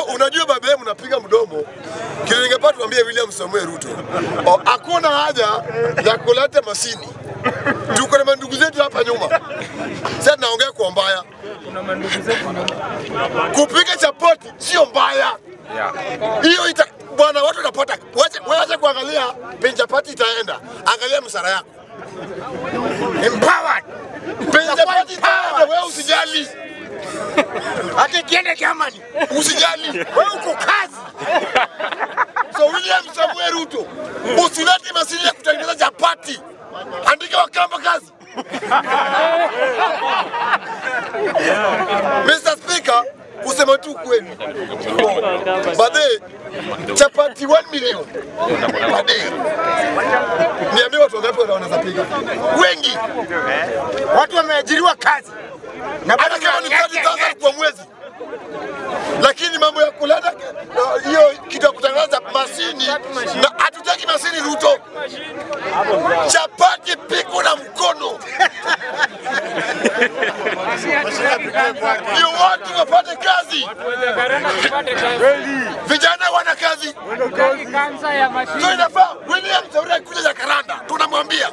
So unajua baadaye mnapiga mdomo. Kile ningepata tuambie William Samoei Ruto. Hakuna haja ya kuleta masini. Tuko na mandugu zetu hapa nyuma. Sasa naongea kwa mbaya. Kuna mandugu zetu Kupika chapati sio mbaya. Hiyo bwana watu wanapata. Wacha kuangalia penye chapati itaenda. Angalia msara yako. Empowered. Penye chapati itaenda wewe usijali. Hata kiende Germany usijali. Wewe uko kazi. So William Samoei Ruto usilete masini ya kutengeneza chapati. Andika Wakamba kazi. Mr. Speaker, kusema tu kweli. Baadaye chapati 1 million. Baadaye. Niambie watu wangapi wanaweza piga? Wengi. Watu wameajiriwa kazi. Na hata kama ni 30,000 kwa mwezi. Lakini mambo ya kuleta hiyo kitu ya kutangaza masini na hatutaki masini Ruto. Chapati piko na mkono. Ndio watu wapate kazi. Vijana wana kazi. So inafaa William Samoei kuja Jakaranda. Tunamwambia